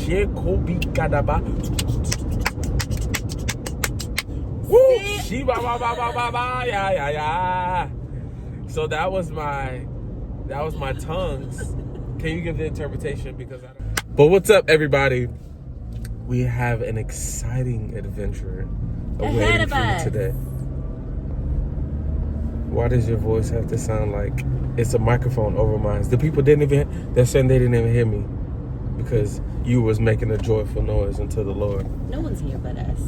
shit, Kobe Kadaba. Woo! Shiba ba ba ba ba ba ya ya ya. So that was my tongues. Can you give the interpretation? Because I don't. But what's up, everybody? We have an exciting adventure awaiting for you today. Why does your voice have to sound like it's a microphone over mine? The people they're saying they didn't even hear me because you was making a joyful noise unto the Lord. No one's here but us.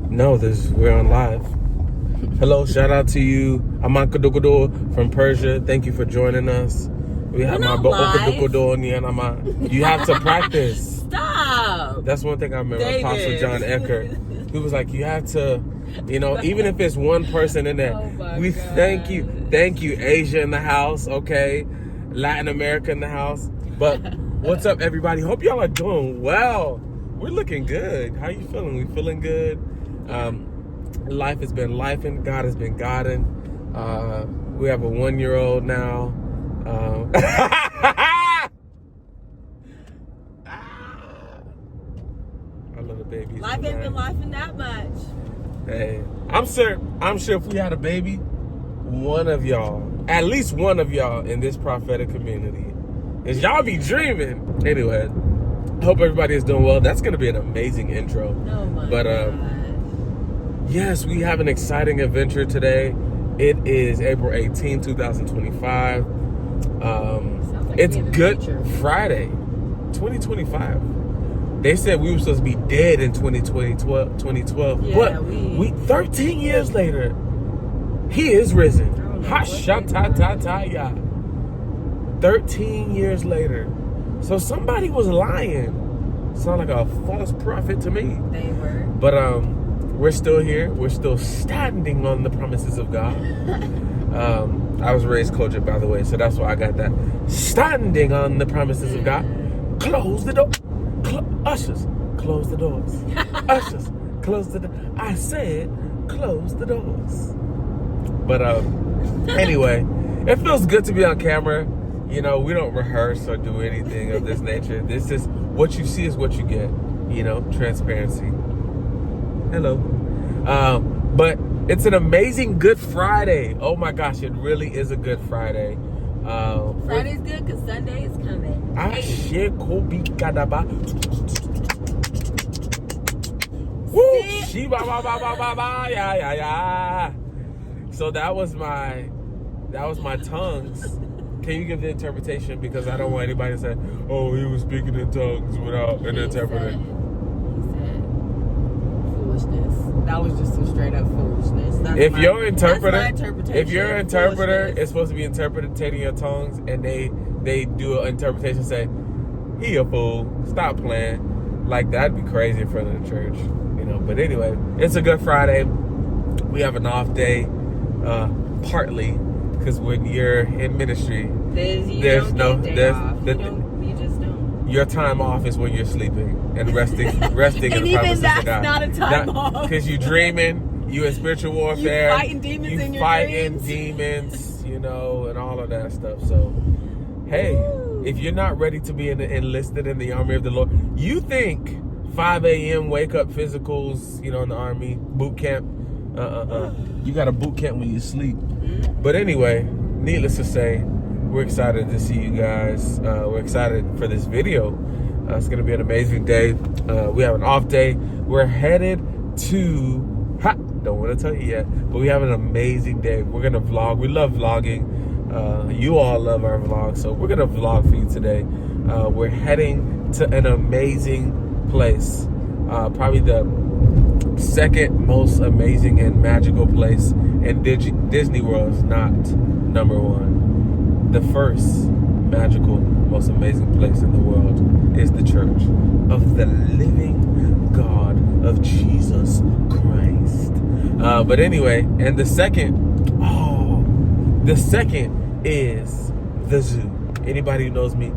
No, we're on live. Hello, shout out to you, Amankadokodo from Persia. Thank you for joining us. We have my Bokodokodo Nianama. You have to practice. Stop. That's one thing I remember. David. Apostle John Eckert. He was like, you have to, even if it's one person in there. We God. Thank you, Asia in the house, okay, Latin America in the house. But what's up, everybody? Hope y'all are doing well. We're looking good. How you feeling? We feeling good. Life has been lifing. God has been godding. We have a 1-year-old now. I love the babies. Life ain't been lifing that much. Hey, I'm sure if we had a baby, at least one of y'all in this prophetic community, is y'all be dreaming. Anyway, hope everybody is doing well. That's gonna be an amazing intro. Oh my God. Yes, we have an exciting adventure today. It is April 18, 2025. It's Good Friday, 2025 They said we were supposed to be dead in 2012. Yeah, but we 13 years later, he is risen. Ha-sha-ta-ta-ta-ya. 13 years later. So somebody was lying. Sound like a false prophet to me. They were. But we're still here. We're still standing on the promises of God. I was raised Kojic, by the way, so that's why I got that. Standing on the promises of God. Close the door. Ushers, close the doors. Ushers, close the door. I said, close the doors. But anyway, it feels good to be on camera. We don't rehearse or do anything of this nature. This is what you see is what you get. Transparency. Hello. But it's an amazing Good Friday. Oh my gosh, it really is a Good Friday. Friday's good because Sunday is coming. Woo! Shiba ba ba ba ba ba ya ya ya. So that was my tongues. Can you give the interpretation? Because I don't want anybody to say, "Oh, he was speaking in tongues without an interpreter." He said foolishness. That was just some straight up foolishness. If your interpreter, foolishness. is supposed to be interpreting your tongues, and they do an interpretation, say, "He a fool, stop playing," like that'd be crazy in front of the church, But anyway, it's a Good Friday. We have an off day, partly because when you're in ministry, there's no day off. You just don't. Your time off is when you're sleeping and resting and the promises of God. That's not a time off. Because you're dreaming, you in spiritual warfare, you fighting demons in your dreams. demons, and all of that stuff. So, hey, if you're not ready to be enlisted in the army of the Lord, you think 5 a.m. wake up physicals, in the army boot camp. You got a boot camp when you sleep. But anyway, needless to say, we're excited to see you guys. We're excited for this video. It's going to be an amazing day. We have an off day. We're headed to... don't want to tell you yet. But we have an amazing day. We're going to vlog. We love vlogging. You all love our vlogs. So we're going to vlog for you today. We're heading to an amazing place. Probably the second most amazing and magical place in Disney World is not number one. The first magical, most amazing place in the world is the church of the living God of Jesus Christ. But anyway, and the second is the zoo. Anybody who knows me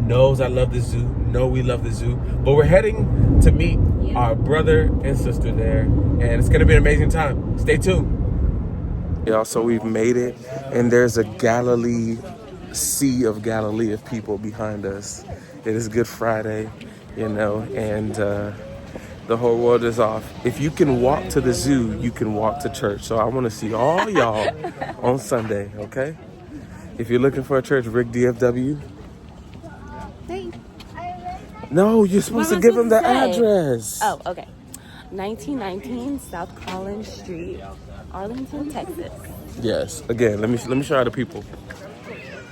knows I love the zoo. Know we love the zoo. But we're heading to meet our brother and sister there, and it's gonna be an amazing time. Stay tuned. Yeah, so we've made it, and there's a Sea of Galilee of people behind us. It is Good Friday. you know, and the whole world is off. If you can walk to the zoo, you can walk to church. So I want to see all y'all on Sunday, okay? If you're looking for a church, Rick DFW. Hey. No, you're supposed to give them the address. Oh, okay. 1919 South Collins Street, Arlington, Texas. Yes. Again, let me show you the people.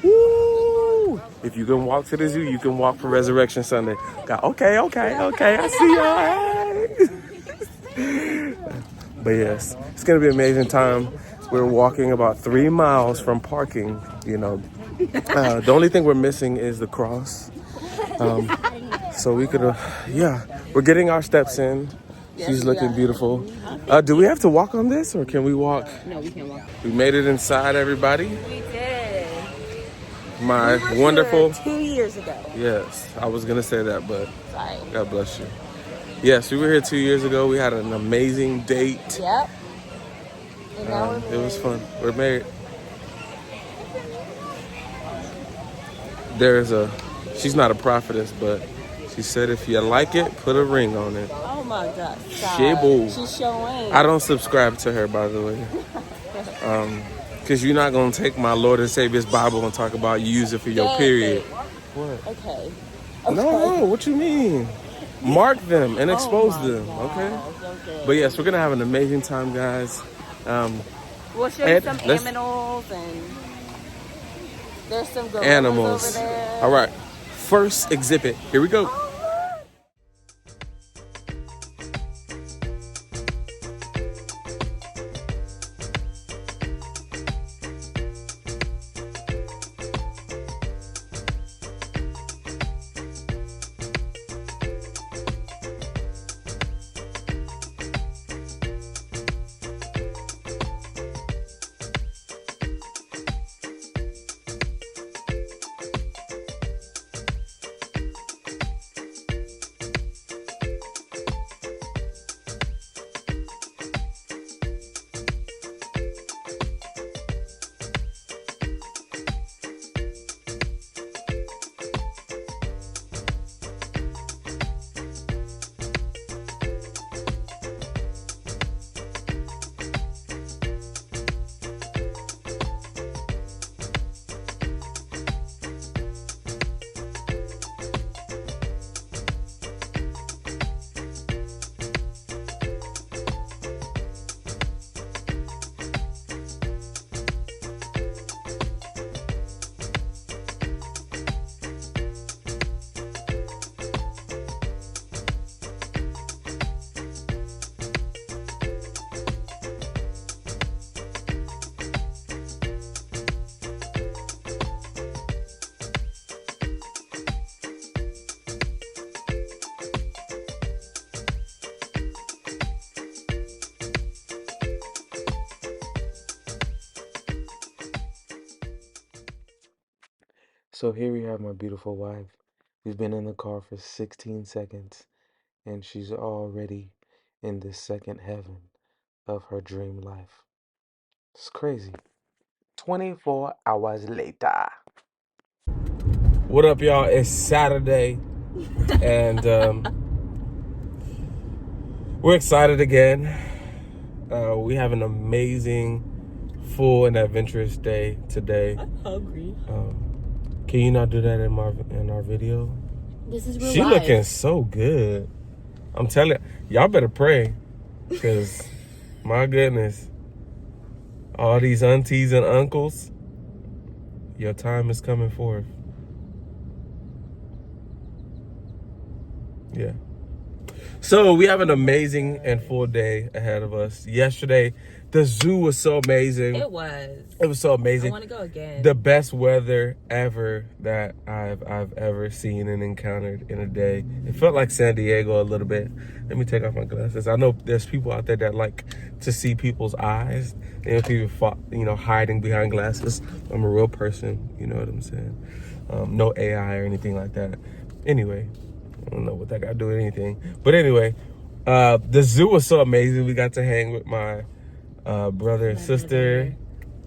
Woo! If you can walk to the zoo, you can walk for Resurrection Sunday. Okay. I see y'all. But yes, it's gonna be an amazing time. We're walking about 3 miles from parking. You know, the only thing we're missing is the cross. So we could, we're getting our steps in. She's looking beautiful. Do we have to walk on this, or can we walk? No, we can't walk. We made it inside, everybody. We did. My wonderful. 2 years ago. Yes, I was gonna say that, but Sorry. God bless you. Yes, we were here 2 years ago. We had an amazing date. Yep. And now we're married. It was fun. We're married. She's not a prophetess, but she said if you like it, put a ring on it. Oh my God. Shable. She's showing. I don't subscribe to her, by the way. Because you're not going to take my Lord and Savior's Bible and talk about you use it for your period. What? Okay. No, what you mean? Mark them and expose them, okay? But yes, we're going to have an amazing time, guys. We'll show you some animals, and there's some gorillas over there. All right, first exhibit. Here we go. So here we have my beautiful wife. We've been in the car for 16 seconds, and she's already in the second heaven of her dream life. It's crazy. 24 hours later. What up, y'all? It's Saturday, and we're excited again. We have an amazing, full, and adventurous day today. I'm hungry. Can you not do that in our video? This is real She life. looking so good. I'm telling you, y'all better pray, because my goodness, all these aunties and uncles, your time is coming forth. Yeah. So we have an amazing and full day ahead of us. Yesterday, the zoo was so amazing. It was. It was so amazing. I want to go again. The best weather ever that I've ever seen and encountered in a day. It felt like San Diego a little bit. Let me take off my glasses. I know there's people out there that like to see people's eyes. And people, hiding behind glasses. I'm a real person. You know what I'm saying? No AI or anything like that. Anyway, I don't know what that got to do with anything. But anyway, the zoo was so amazing. We got to hang with my brother and sister.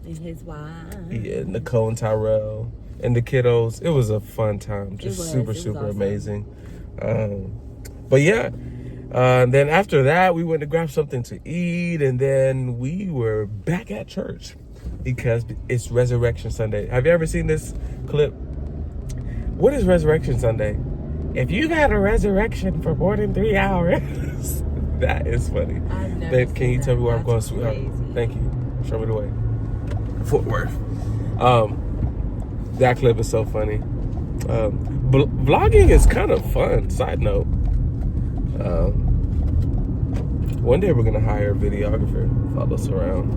And his wife. Yeah, Nicole and Tyrell and the kiddos. It was a fun time. Just super awesome. amazing. But yeah, then after that, we went to grab something to eat, and then we were back at church because it's Resurrection Sunday. Have you ever seen this clip? What is Resurrection Sunday? If you've had a resurrection for more than 3 hours, that is funny. Babe, can you tell me where I'm going, sweetheart? Thank you. Show me the way. Fort Worth. That clip is so funny. Vlogging is kind of fun. Side note. One day we're gonna hire a videographer, follow us around.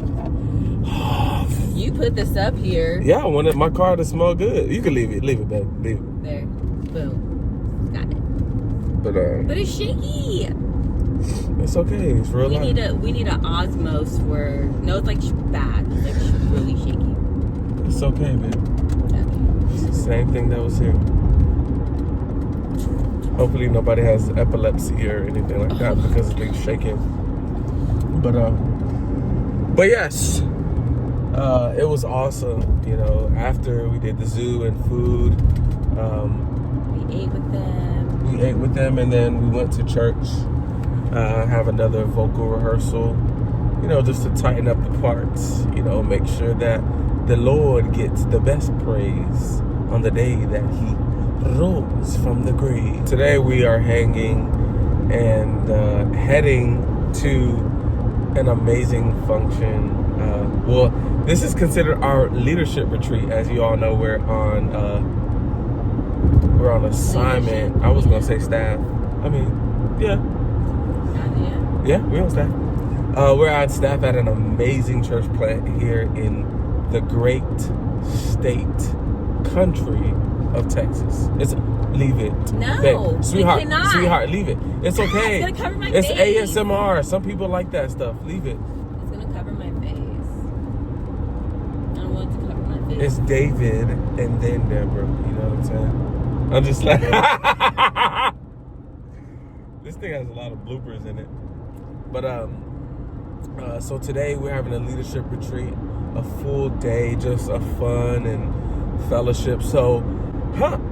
You put this up here. Yeah, I wanted my car to smell good. You can leave it, babe. Leave it. There, boom, got it. But it's shaky. It's okay. It's real life. We need a Osmos for. No, it's like bad. It's like really shaky. It's okay, babe. Okay. It's the same thing that was here. Hopefully nobody has epilepsy or anything like that because of things shaking. But yes, it was awesome. You know, after we did the zoo and food, we ate with them, and then we went to church. Have another vocal rehearsal. You know, just to tighten up the parts. You know, make sure that the Lord gets the best praise on the day that He rose from the grave. Today we are hanging and heading to an amazing function. Well, this is considered our leadership retreat. As you all know, we're on assignment. I was gonna say staff. I mean, yeah, we're on staff. We're on staff at an amazing church plant here in the great state country of Texas. Leave it. No, babe, sweetheart, leave it. It's okay. It's gonna cover my face. It's ASMR. Some people like that stuff. Leave it. It's gonna cover my face. I don't want it to cover my face. It's David and then Deborah. You know what I'm saying? I'm just like this thing has a lot of bloopers in it. But so today we're having a leadership retreat, a full day just of fun and fellowship. So,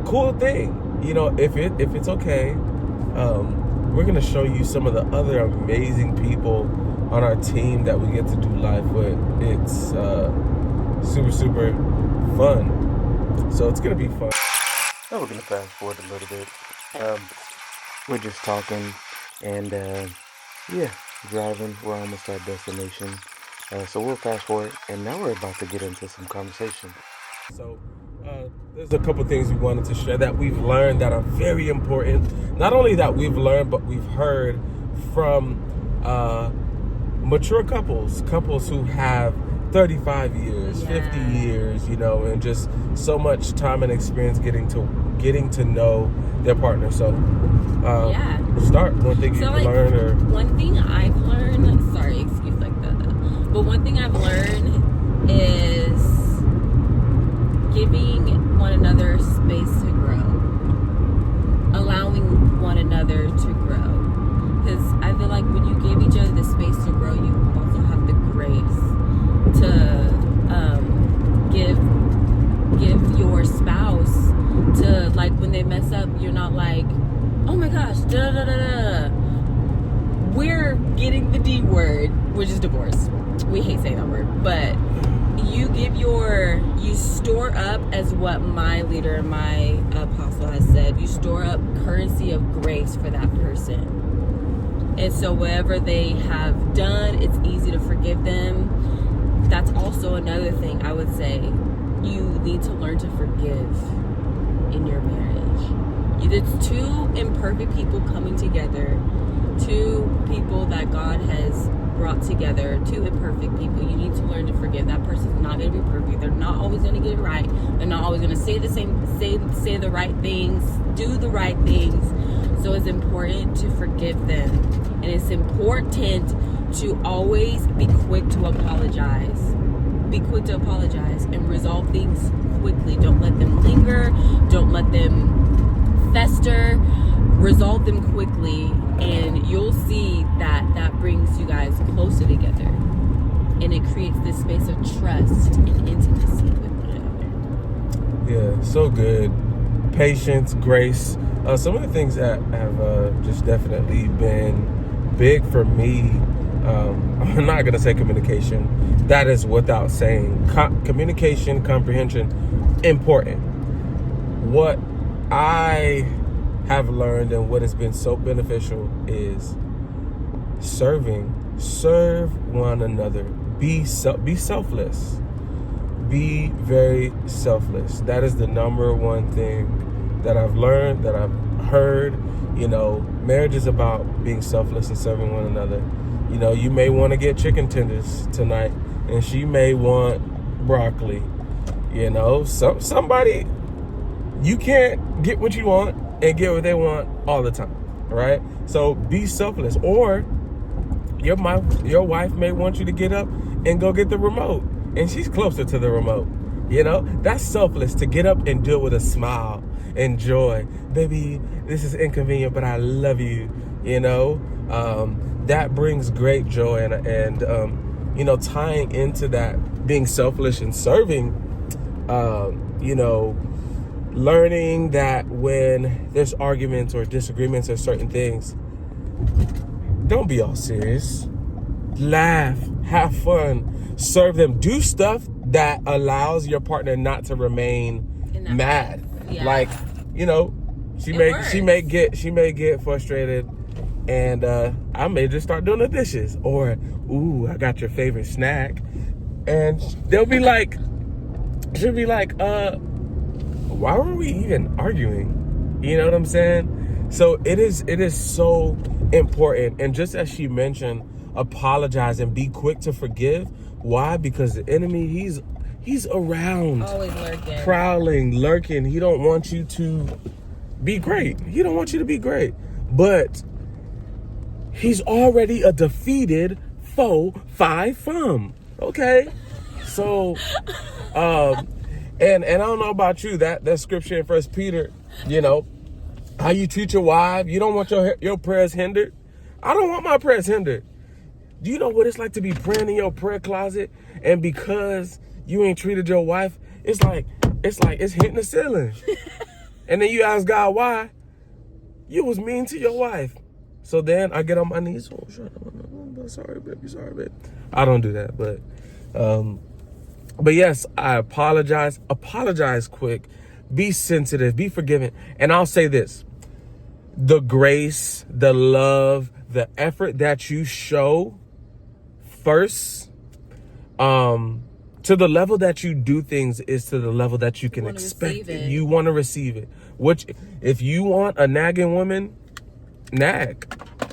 cool thing. You know, if it's okay, we're gonna show you some of the other amazing people on our team that we get to do life with. It's super fun. So it's gonna be fun. Now we're gonna fast forward a little bit. We're just talking and driving. We're almost at destination. So we'll fast forward, and now we're about to get into some conversation. So there's a couple things we wanted to share that we've learned that are very important. Not only that we've learned, but we've heard from mature couples who have 35 years, 50 years, you know, and just so much time and experience getting to know their partner. So start one thing you learn, or one thing I've learned. Sorry, excuse like that. But one thing I've learned is giving one another space to grow, allowing one another to grow. Because I feel like when you give each other the space to grow, you also have the grace to give your spouse to, like, when they mess up, you're not like, oh my gosh, da da da da. We're getting the D word, which is divorce. We hate saying that word, but you store up, as what my leader, my apostle has said, you store up currency of grace for that person. And so whatever they have done, it's easy to forgive them. That's also another thing I would say. You need to learn to forgive in your marriage. It's two imperfect people coming together, two people that God has brought together, two imperfect people. You need to learn to forgive. That person's not going to be perfect. They're not always going to get it right. They're not always going to say the right things, do the right things. So it's important to forgive them. And it's important to always be quick to apologize. Be quick to apologize and resolve things quickly. Don't let them linger. Don't let them fester. Resolve them quickly, and you'll see that brings you guys closer together, and it creates this space of trust and intimacy with one another. Yeah, so good. patience, grace. Some of the things that have just definitely been big for me. I'm not going to say communication. That is without saying. Communication, comprehension, important. What I have learned and what has been so beneficial is serve one another. Be selfless. Be very selfless. That is the number one thing that I've learned, that I've heard. Marriage is about being selfless and serving one another. You may want to get chicken tenders tonight, and she may want broccoli. Somebody, you can't get what you want and get what they want all the time, right? So be selfless. Or your wife may want you to get up and go get the remote, and she's closer to the remote. That's selfless, to get up and do it with a smile and joy. Baby, this is inconvenient, but I love you. That brings great joy, and tying into that, being selfish and serving, learning that when there's arguments or disagreements or certain things, don't be all serious. Laugh, have fun, serve them, do stuff that allows your partner not to remain mad. Yeah. Like, she may get frustrated, and I may just start doing the dishes, or ooh, I got your favorite snack, and she'll be like, why were we even arguing? You know what I'm saying? So it is so important. And just as she mentioned, apologize and be quick to forgive. Why? Because the enemy, he's around, always lurking, prowling, lurking. He don't want you to be great. He don't want you to be great. But he's already a defeated foe, 5 from. Okay? So and I don't know about you, that scripture in 1 Peter, how you treat your wife, you don't want your prayers hindered. I don't want my prayers hindered. Do you know what it's like to be praying in your prayer closet, and because you ain't treated your wife, it's like it's hitting the ceiling. And then you ask God why. You was mean to your wife. So then I get on my knees. Oh, shut up. Sorry, baby. I don't do that, but yes, I apologize. Apologize quick. Be sensitive. Be forgiving. And I'll say this: the grace, the love, the effort that you show first, to the level that you do things is to the level that you can expect it. You want to receive it. Which, if you want a nagging woman, nag.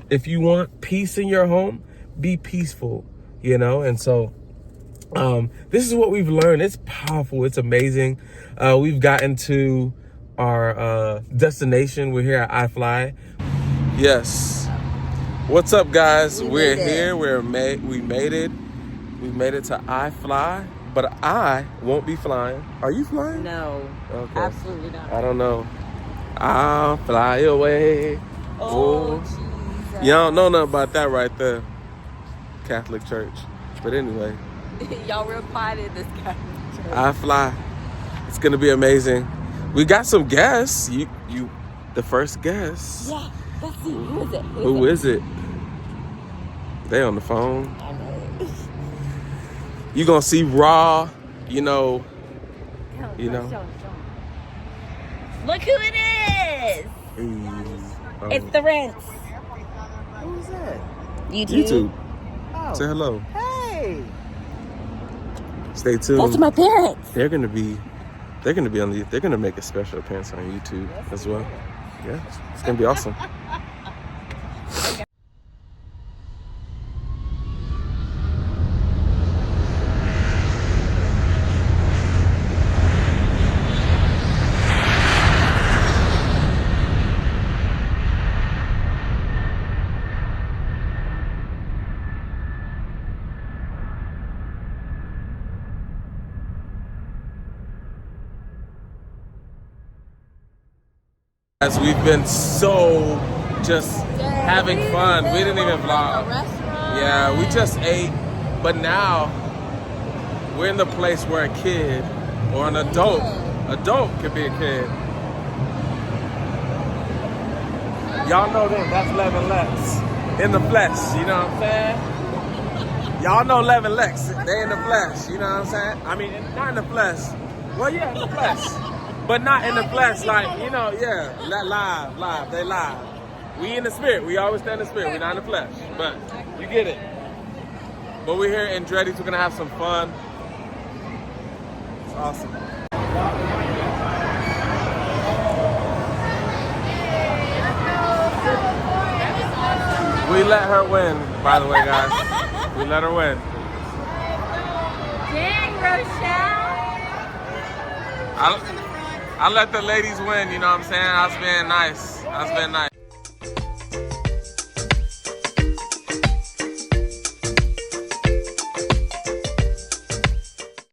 If you want peace in your home, be peaceful. And so this is what we've learned. It's powerful. It's amazing. We've gotten to our destination. We're here at iFly. Yes. What's up, guys? We're here. We made it. We made it to iFly, but I won't be flying. Are you flying? No. Okay. Absolutely not. I don't know. I'll fly away. Oh, Jesus. Y'all don't know nothing about that right there. Catholic Church. But anyway. Y'all real quiet in this Catholic Church. iFly. It's gonna be amazing. We got some guests. You the first guest. Yeah. Let's see. Who is it? Who is it? They on the phone. I know. You gonna see Raw, Show. Look who it is! It's the Rinse. Who is that? YouTube. Oh. Say hello. Hey. Stay tuned. That's my parents. They're gonna make a special appearance on YouTube as well. Yeah, it's gonna be awesome. As we've been so just having fun. We didn't even vlog. Yeah, we just ate, but now we're in the place where a kid or an adult could be a kid, Y'all know them. That's Lev and Lex. In the flesh, you know what I'm saying? Y'all know Lev and Lex. They in the flesh, you know what I'm saying? I mean, not in the flesh. Well, yeah, in the flesh. But not in the flesh, like, you know, yeah. Live. They live. We in the spirit. We always stay in the spirit. We're not in the flesh. But you get it. But we're here in Andretti's. We're going to have some fun. It's awesome. We let her win, by the way, guys. We let her win. Dang, Rochelle. I let the ladies win, you know what I'm saying? I was being nice.